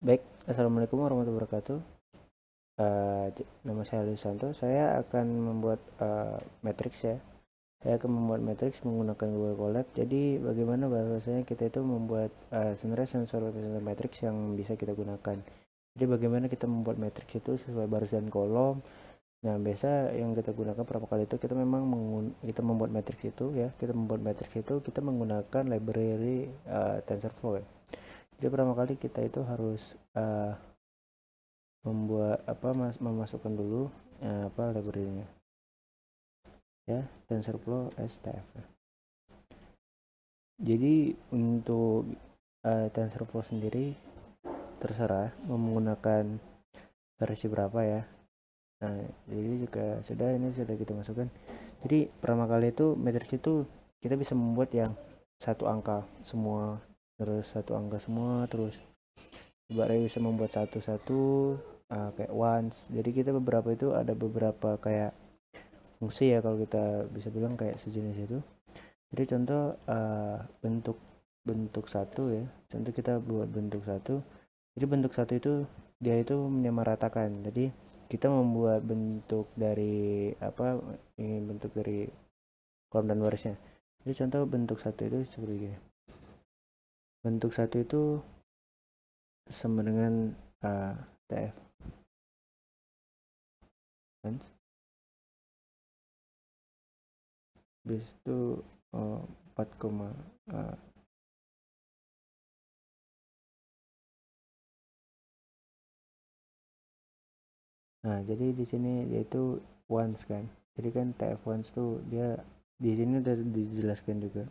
Baik, Assalamualaikum warahmatullahi wabarakatuh. Nama saya Ali Santo. Saya akan membuat matrix ya. Saya akan membuat matrix menggunakan Google Colab. Jadi bagaimana bahwasanya kita itu membuat sebenarnya sensor matrix yang bisa kita gunakan. Jadi bagaimana kita membuat matrix itu sesuai baris dan kolom. Nah, biasa yang kita gunakan pertama kali itu kita memang kita membuat matrix itu ya. Kita membuat matrix itu kita menggunakan library TensorFlow ya. Jadi pertama kali kita itu harus memasukkan dulu library-nya ya, TensorFlow STF. Jadi untuk TensorFlow sendiri terserah mau menggunakan versi berapa ya. Nah, jadi juga sudah kita masukkan. Jadi pertama kali itu matrix itu kita bisa membuat yang satu angka semua, terus ibaratnya bisa membuat satu-satu kayak once. Jadi kita ada beberapa kayak fungsi ya, kalau kita bisa bilang kayak sejenis itu. Jadi contoh bentuk bentuk satu ya, contoh kita buat bentuk satu. Jadi bentuk satu itu dia itu menyamaratakan. Jadi kita membuat bentuk dari ini bentuk dari kolom dan barisnya. Jadi contoh bentuk satu itu seperti ini. Bentuk satu itu sama dengan TF kan. Habis itu 4, nah jadi di sini yaitu once kan. Jadi kan TF once tuh dia di sini udah dijelaskan juga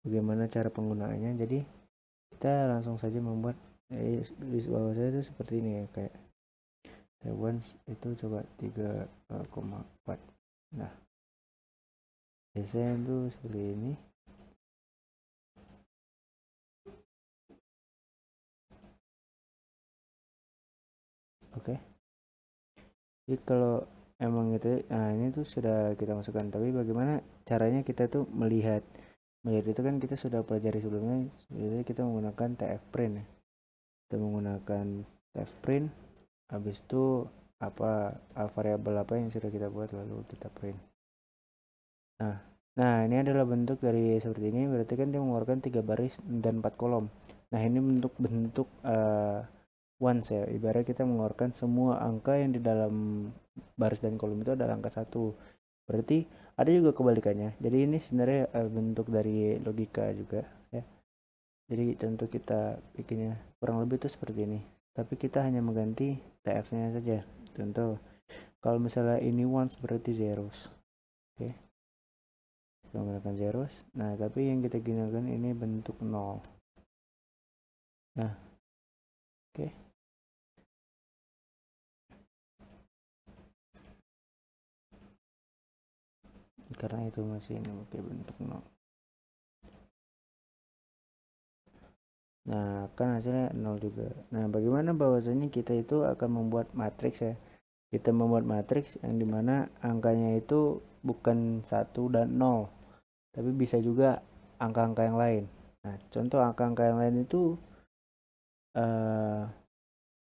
bagaimana cara penggunaannya. Jadi kita langsung saja membuat di bawah saya itu seperti ini ya, kayak TF once itu coba 3,4. Nah biasanya itu seperti ini. Oke, jadi kalau emang gitu, nah ini tuh sudah kita masukkan. Tapi bagaimana caranya kita tuh melihat itu kan kita sudah pelajari sebelumnya. Jadi kita menggunakan TF print ya. Kita menggunakan TF print, habis itu variabel apa yang sudah kita buat lalu kita print. Nah ini adalah bentuk dari seperti ini. Berarti kan dia mengeluarkan 3 baris dan 4 kolom. Nah ini bentuk once ya. Ibarat kita mengeluarkan semua angka yang di dalam baris dan kolom itu adalah angka 1. Berarti ada juga kebalikannya. Jadi ini sebenarnya bentuk dari logika juga ya. Jadi contoh kita bikinnya kurang lebih itu seperti ini. Tapi kita hanya mengganti TF-nya saja. Contoh, kalau misalnya ini once berarti zeros. Oke. Kita menggunakan zeros. Nah, tapi yang kita gunakan ini bentuk 0. Nah, oke. Karena itu masih ini pakai bentuk 0. Nah, kan hasilnya 0 juga. Nah, bagaimana bahwasanya kita itu akan membuat matriks ya. Kita membuat matriks yang dimana angkanya itu bukan 1 dan 0, tapi bisa juga angka-angka yang lain. Nah, contoh angka-angka yang lain itu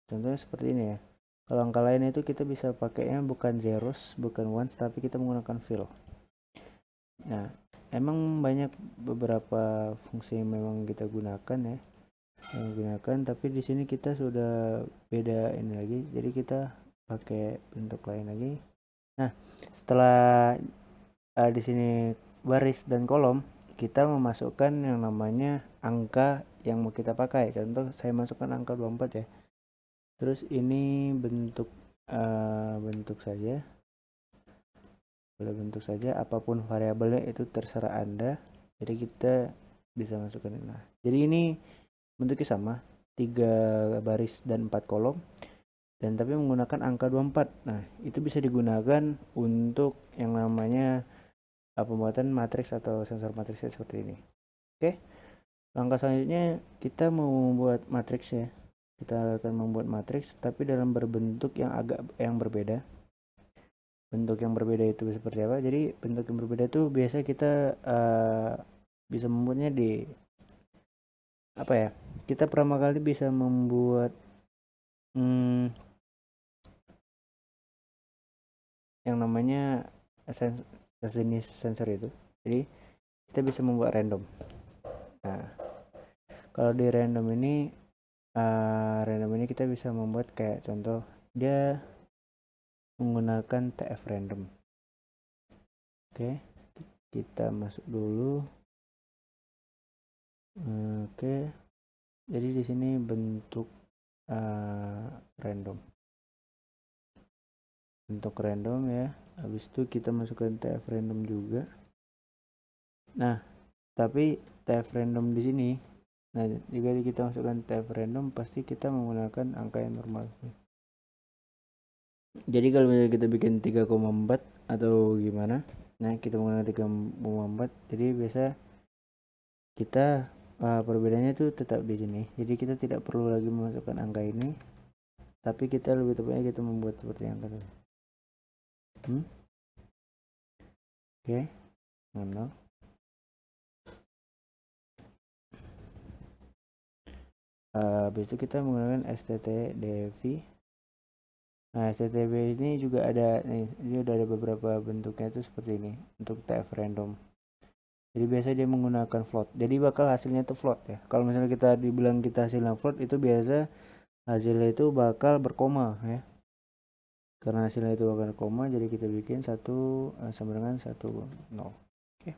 contohnya seperti ini ya. Kalau angka lain itu kita bisa pakainya bukan zeros, bukan ones, tapi kita menggunakan fill. Nah, emang banyak beberapa fungsi yang memang kita gunakan ya. Tapi di sini kita sudah beda ini lagi. Jadi kita pakai bentuk lain lagi. Nah, setelah di sini baris dan kolom, kita memasukkan yang namanya angka yang mau kita pakai. Contoh saya masukkan angka 24 ya. Terus ini bentuk saja. Boleh bentuk saja, apapun variabelnya itu terserah Anda. Jadi kita bisa masukkan ini. Nah, jadi ini bentuknya sama, 3 baris dan 4 kolom. Dan tapi menggunakan angka 24. Nah, itu bisa digunakan untuk yang namanya pembuatan matriks atau sensor matriksnya seperti ini. Oke. Langkah selanjutnya kita mau membuat matriks ya. Kita akan membuat matriks tapi dalam berbentuk yang berbeda. Bentuk yang berbeda itu seperti apa? Jadi bentuk yang berbeda itu biasa kita bisa membuatnya di apa ya? kita pertama kali bisa membuat yang namanya jenis sensor itu. Jadi kita bisa membuat random. Nah, kalau di random ini kita bisa membuat kayak contoh dia menggunakan TF random. Oke, kita masuk dulu. Oke, jadi di sini bentuk random ya. Habis itu kita masukkan TF random juga. Nah, tapi TF random di sini, nah jika kita masukkan TF random pasti kita menggunakan angka yang normal. Jadi kalau misalnya kita bikin 3,4 atau gimana, nah kita menggunakan 3,4, jadi biasa kita perbedaannya itu tetap di sini. Jadi kita tidak perlu lagi memasukkan angka ini, tapi kita lebih tepatnya kita membuat seperti angka tadi. Oke, 0. Habis itu kita menggunakan STT-DV. Nah, STTB ini juga ada nih, dia udah ada beberapa bentuknya itu seperti ini untuk TF random. Jadi biasa dia menggunakan float. Jadi bakal hasilnya itu float ya. Kalau misalnya kita dibilang kita hasilnya float, itu biasa hasilnya itu bakal berkoma ya. Karena hasilnya itu bakal berkoma, jadi kita bikin 1 sama dengan 1 0. Oke.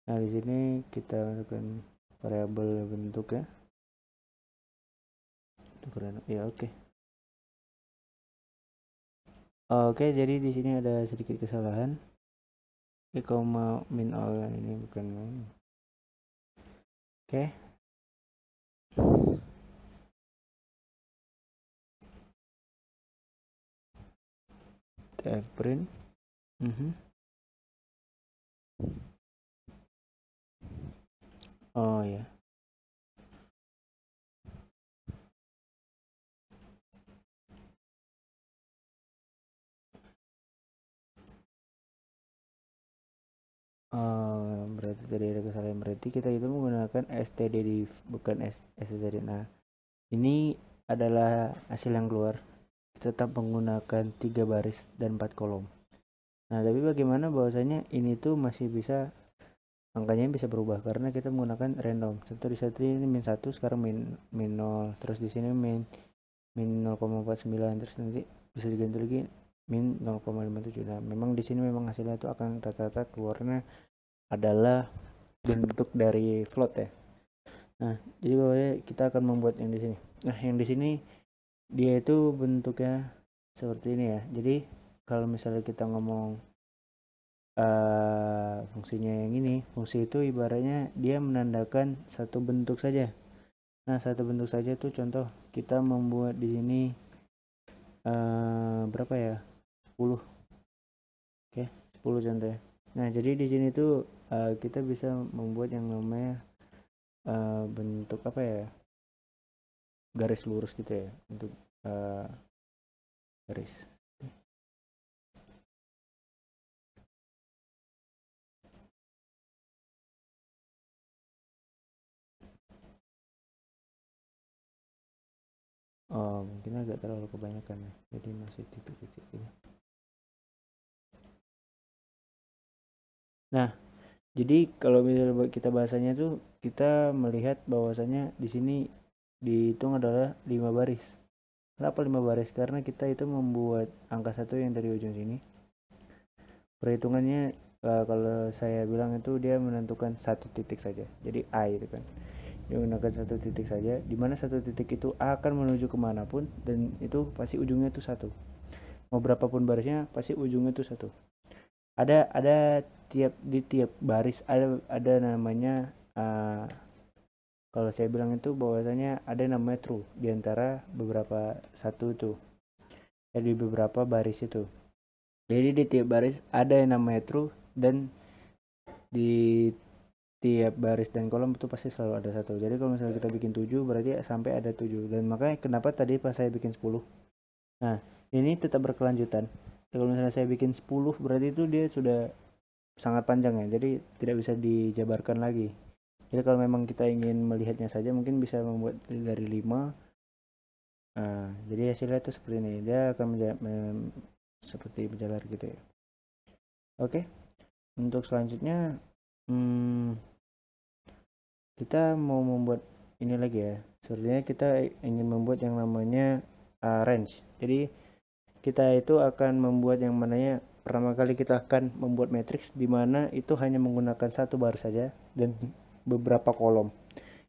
Nah, di sini kita masukkan variabel bentuk ya. Ya, oke. Oke, jadi di sini ada sedikit kesalahan. Koma min ini bukan min. Oke. TF print. Oh ya. Berarti tadi ada kesalahan, berarti kita itu menggunakan std bukan std. Nah, ini adalah hasil yang keluar. Kita tetap menggunakan 3 baris dan 4 kolom. Nah, tapi bagaimana bahwasanya ini tuh masih bisa angkanya bisa berubah karena kita menggunakan random. Contoh di satu ini min 1, sekarang min 0, terus di sini min 0,49, terus nanti bisa diganti lagi min 0,57. Nah, memang di sini memang hasilnya itu akan rata-rata keluarnya adalah bentuk dari float ya. Nah, jadi bahwa kita akan membuat yang di sini. Nah, yang di sini dia itu bentuknya seperti ini ya. Jadi kalau misalnya kita ngomong fungsinya yang ini, fungsi itu ibaratnya dia menandakan satu bentuk saja. Nah, satu bentuk saja tuh contoh kita membuat di sini berapa ya? 10. Oke, 10 contoh ya. Nah, jadi di sini tuh kita bisa membuat yang namanya bentuk apa ya? Garis lurus gitu ya, untuk garis. Oh, mungkin agak terlalu kebanyakan ya. Jadi masih titik-titik gitu. Nah, jadi kalau misalnya kita bahasanya tuh kita melihat bahwasanya di sini dihitung adalah 5 baris. Kenapa 5 baris? Karena kita itu membuat angka 1 yang dari ujung sini. Perhitungannya kalau saya bilang itu dia menentukan satu titik saja. Jadi A itu kan. Dia menggunakan satu titik saja, di mana satu titik itu akan menuju kemanapun dan itu pasti ujungnya itu satu. Mau berapapun barisnya pasti ujungnya itu satu. Ada di tiap baris ada namanya kalau saya bilang itu bahwasanya ada namanya true di antara beberapa satu itu. Di beberapa baris itu. Jadi di tiap baris ada yang namanya true dan di tiap baris dan kolom itu pasti selalu ada satu. Jadi kalau misalnya kita bikin 7 berarti sampai ada 7. Dan makanya kenapa tadi pas saya bikin 10. Nah, ini tetap berkelanjutan. Kalau misalnya saya bikin 10 berarti itu dia sudah sangat panjang ya. Jadi tidak bisa dijabarkan lagi. Jadi kalau memang kita ingin melihatnya saja mungkin bisa membuat dari 5. Nah, jadi hasilnya itu seperti ini. Dia akan seperti menjalar gitu ya. Oke, untuk selanjutnya kita mau membuat ini lagi ya. Sepertinya kita ingin membuat yang namanya range. Jadi kita itu akan membuat yang mananya pertama kali kita akan membuat matriks di mana itu hanya menggunakan satu baris saja dan beberapa kolom.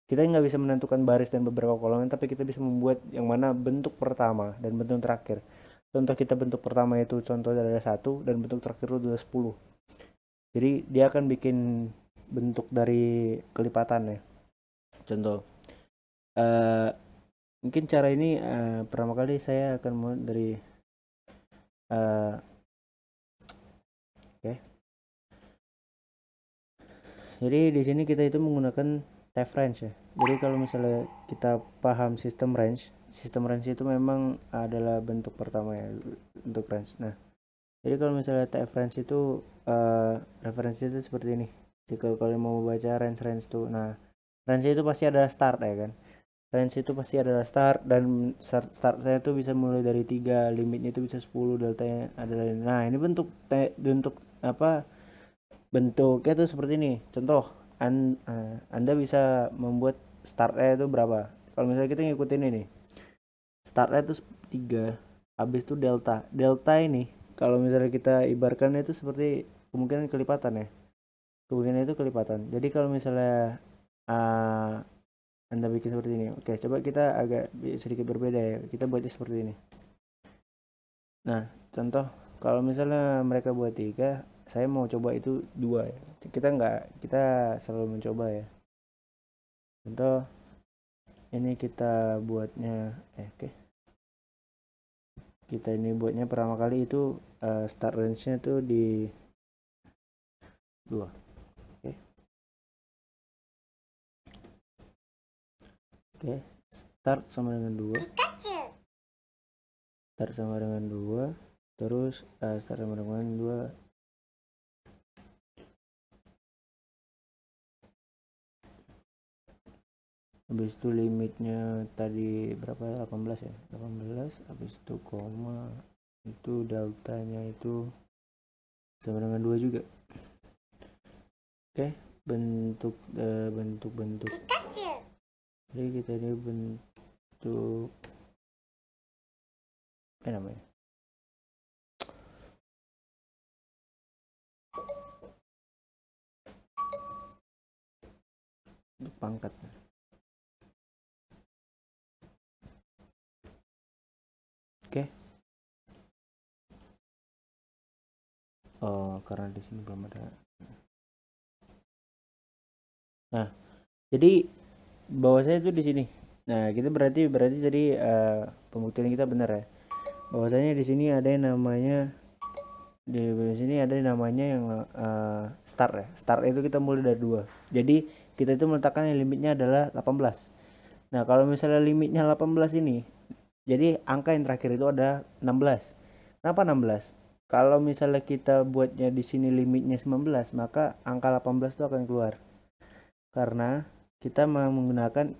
Kita nggak bisa menentukan baris dan beberapa kolom, tapi kita bisa membuat yang mana bentuk pertama dan bentuk terakhir. Contoh kita bentuk pertama itu contoh ada 1 dan bentuk terakhir itu ada 10. Jadi dia akan bikin bentuk dari kelipatan ya. Contoh mungkin cara ini pertama kali saya akan mulai dari oke. Jadi di sini kita itu menggunakan type range ya. Jadi kalau misalnya kita paham sistem range itu memang adalah bentuk pertama ya untuk range. Nah, jadi kalau misalnya type range itu referensi itu seperti ini. Jika kalian mau baca range tuh, nah range itu pasti ada start ya kan. Range itu pasti adalah start dan start saya tuh bisa mulai dari 3, limitnya itu bisa 10, deltanya adalah. Nah, ini bentuk apa? Bentuknya tuh seperti ini. Contoh, Anda bisa membuat startnya itu berapa? Kalau misalnya kita ngikutin ini. Startnya itu 3, habis itu delta. Delta ini kalau misalnya kita ibaratkan itu seperti kemungkinan kelipatan ya. Kemungkinan itu kelipatan. Jadi kalau misalnya Anda bikin seperti ini. Oke, coba kita agak sedikit berbeda ya. Kita buatnya seperti ini. Nah, contoh kalau misalnya mereka buat 3, saya mau coba itu 2 ya. Kita selalu mencoba ya. Contoh ini kita buatnya oke. Kita ini buatnya pertama kali itu start range-nya tuh di 2. Oke. Oke, start sama dengan 2. Start sama dengan 2. Terus start sama dengan 2. Habis itu limitnya tadi berapa? 18 ya. 18 habis itu koma. Itu deltanya itu sama dengan 2 juga. Oke, bentuk. Jadi kita ini bentuk namanya untuk pangkat. Oke. Oh, karena di sini belum ada. Nah, jadi bahwasanya itu di sini. Nah, kita berarti tadi pembuktian kita benar ya. Bahwasanya di sini ada yang namanya yang start ya. Start itu kita mulai dari 2. Jadi kita itu meletakkan yang limitnya adalah 18. Nah, kalau misalnya limitnya 18 ini, jadi angka yang terakhir itu ada 16. Kenapa 16? Kalau misalnya kita buatnya di sini limitnya 19, maka angka 18 itu akan keluar. Karena kita menggunakan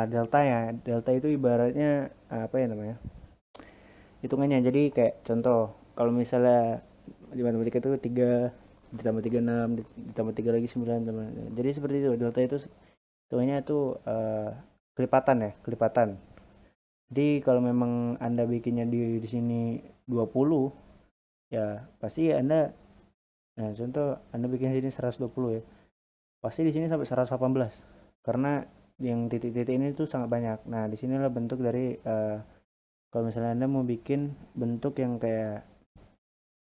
delta ya. Delta itu ibaratnya apa ya namanya? Hitungannya. Jadi kayak contoh, kalau misalnya di matematika itu 3 ditambah 3 6 ditambah 3 lagi 9 jadi seperti itu. Delta itu hitungannya itu kelipatan. Jadi kalau memang Anda bikinnya di sini 20 ya pasti Anda contoh Anda bikin sini 120 ya. Pasti di sini sampai 118 karena yang titik-titik ini tuh sangat banyak. Nah, di sinilah bentuk dari kalau misalnya Anda mau bikin bentuk yang kayak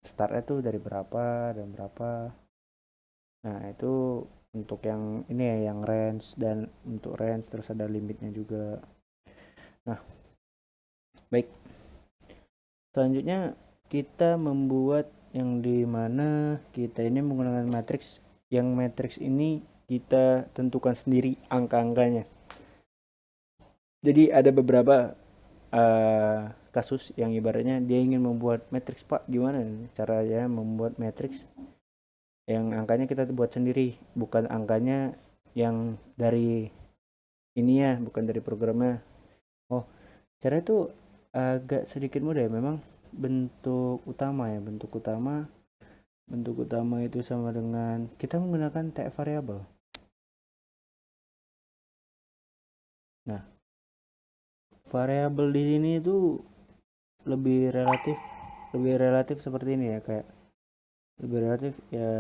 startnya tuh dari berapa dan berapa. Nah, itu untuk yang ini ya, yang range, dan untuk range terus ada limitnya juga. Nah, baik. Selanjutnya kita membuat yang dimana kita ini menggunakan matriks. Yang matriks ini kita tentukan sendiri angka-angkanya. Jadi ada beberapa kasus yang ibaratnya dia ingin membuat matriks, Pak, gimana caranya membuat matriks yang angkanya kita buat sendiri, bukan angkanya yang dari ini ya, bukan dari programnya. Oh, cara itu agak sedikit mudah ya. Memang bentuk utama ya, bentuk utama itu sama dengan kita menggunakan TF variable. Nah, variabel di sini itu lebih relatif seperti ini ya, kayak lebih relatif ya.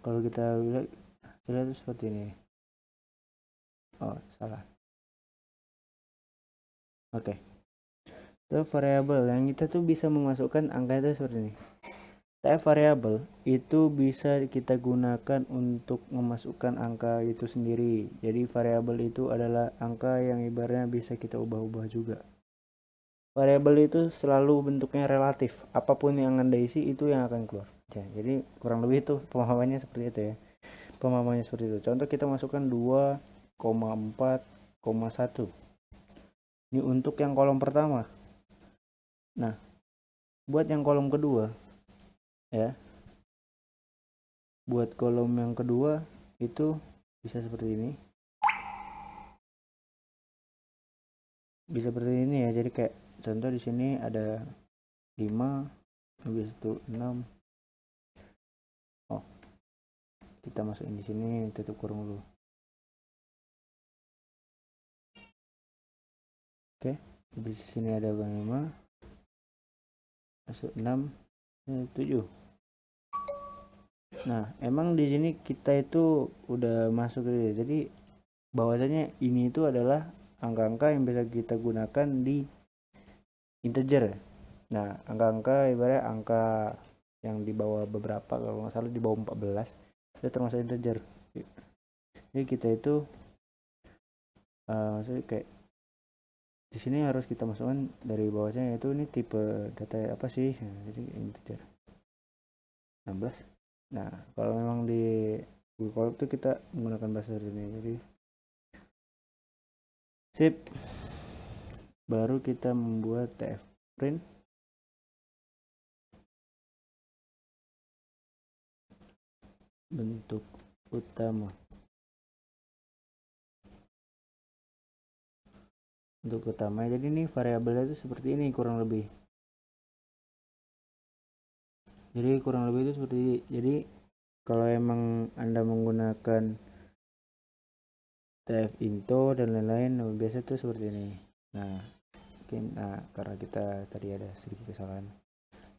Kalau kita lihat itu seperti ini. Oh, salah. Oke. Itu variabel yang kita tuh bisa memasukkan angka itu seperti ini. Type variabel itu bisa kita gunakan untuk memasukkan angka itu sendiri. Jadi variabel itu adalah angka yang ibaratnya bisa kita ubah-ubah juga. Variabel itu selalu bentuknya relatif. Apapun yang Anda isi itu yang akan keluar. Ya, jadi kurang lebih itu pemahamannya seperti itu ya. Pemahamannya seperti itu. Contoh kita masukkan 2,4,1. Ini untuk yang kolom pertama. Nah, buat yang kolom kedua ya. Buat kolom yang kedua itu bisa seperti ini. Bisa seperti ini ya. Jadi kayak contoh di sini ada 5, habis itu 6. Oh, kita masukin di sini, tutup kurung dulu. Oke, di sini ada 5, masuk 6, 7. Nah, emang di sini kita itu udah masuk ya. Jadi bahwasanya ini itu adalah angka-angka yang bisa kita gunakan di integer. Nah, angka-angka ibaratnya angka yang di bawah beberapa, kalau nggak salah di bawah 14 itu termasuk integer. Jadi kita itu maksudnya kayak di sini harus kita masukkan dari bawahnya, itu ini tipe data apa sih. Nah, jadi integer 16. Nah, kalau memang di Google Colab itu kita menggunakan bahasa ini. Jadi sip, baru kita membuat tf print bentuk utama. Untuk utama, jadi ini variabelnya itu seperti ini kurang lebih. Jadi kurang lebih itu seperti ini. Jadi kalau emang Anda menggunakan tf into dan lain-lain, biasa tuh seperti ini. Nah, mungkin karena kita tadi ada sedikit kesalahan.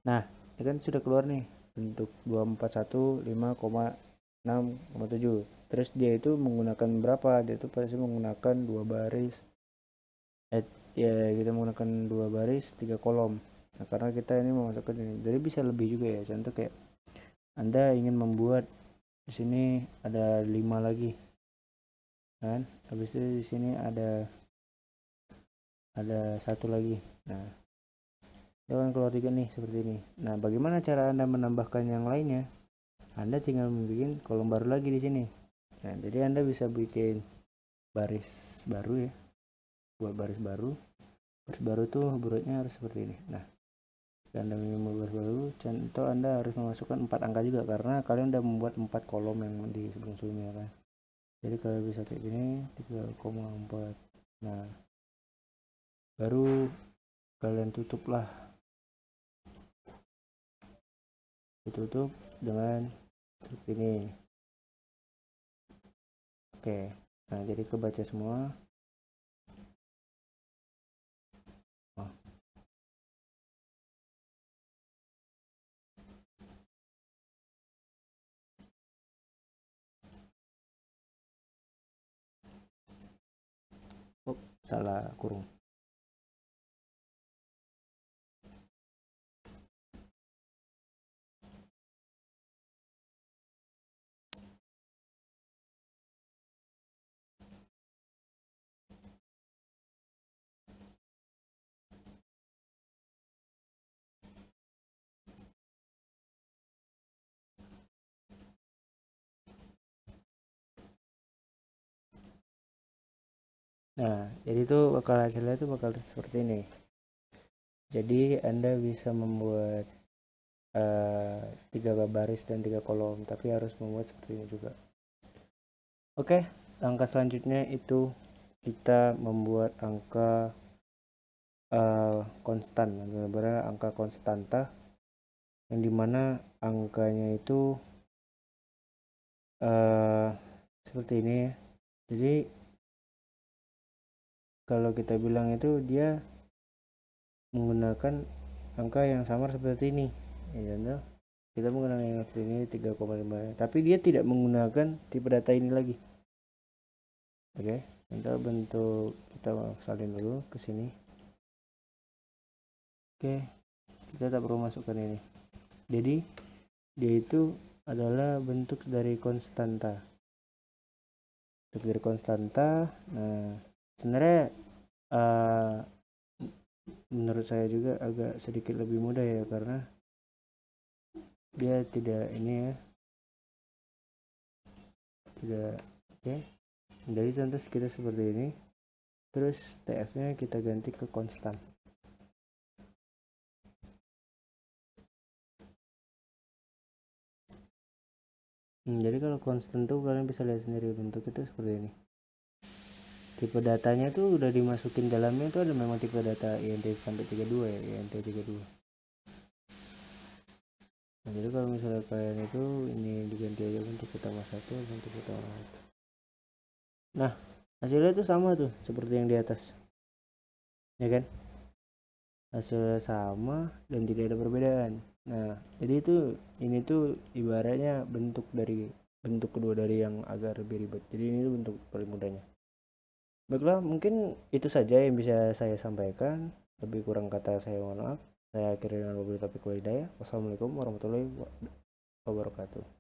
Nah, ini kan sudah keluar nih bentuk 241,5,6,7. Terus dia itu menggunakan berapa? Dia itu pasti menggunakan 2 baris. Ya, kita menggunakan 2 baris 3 kolom. Nah, karena kita ini memasukkan ini. Jadi bisa lebih juga ya. Contoh kayak Anda ingin membuat di sini ada 5 lagi. Kan? Habis itu di sini ada 1 lagi. Nah, akan keluar 3 nih seperti ini. Nah, bagaimana cara Anda menambahkan yang lainnya? Anda tinggal membuat kolom baru lagi di sini. Nah, jadi Anda bisa bikin baris baru ya. Buat baris baru. Baris baru tuh hurufnya harus seperti ini. Nah, Anda membuat baris baru, contoh Anda harus memasukkan 4 angka juga karena kalian udah membuat 4 kolom yang di sebelum-sebelumnya kan. Jadi kalau bisa kayak gini 3,4. Nah, baru kalian tutuplah. Ditutup dengan seperti ini. Oke, nah jadi kebaca semua. Oh, salah kurung. Nah, jadi itu hasilnya itu bakal seperti ini. Jadi Anda bisa membuat 3 baris dan 3 kolom, tapi harus membuat seperti ini juga. Oke, langkah selanjutnya itu kita membuat angka konstan, benar-benar angka konstanta, yang dimana angkanya itu seperti ini ya. Jadi kalau kita bilang itu dia menggunakan angka yang samar seperti ini ya, contoh kita menggunakan yang seperti ini 3,5, tapi dia tidak menggunakan tipe data ini lagi. Oke, contoh bentuk kita salin dulu ke sini. Oke, kita tak perlu masukkan ini. Jadi dia itu adalah bentuk dari konstanta. Bentuk dari konstanta. Nah, sebenarnya menurut saya juga agak sedikit lebih mudah ya, karena dia tidak ini ya, tidak. Oke, jadi contoh kita seperti ini, terus TF nya kita ganti ke konstan. Jadi kalau konstan tuh kalian bisa lihat sendiri bentuk itu seperti ini. Tipe datanya tuh udah dimasukin dalamnya tuh ada memang tipe data INT sampai 32 ya, INT 32. Nah, jadi kalau misalnya kalian itu ini diganti aja bentuk utama 1, bentuk utama 1. Nah, hasilnya tuh sama tuh seperti yang di atas. Ya kan? Hasilnya sama dan tidak ada perbedaan. Nah, jadi itu ini tuh ibaratnya bentuk kedua dari yang agak lebih ribet. Jadi ini tuh bentuk paling mudahnya. Baiklah, mungkin itu saja yang bisa saya sampaikan. Lebih kurang kata saya mohon maaf. Saya akhiri dengan wabillahi taufiq wal hidayah. Wassalamualaikum warahmatullahi wabarakatuh.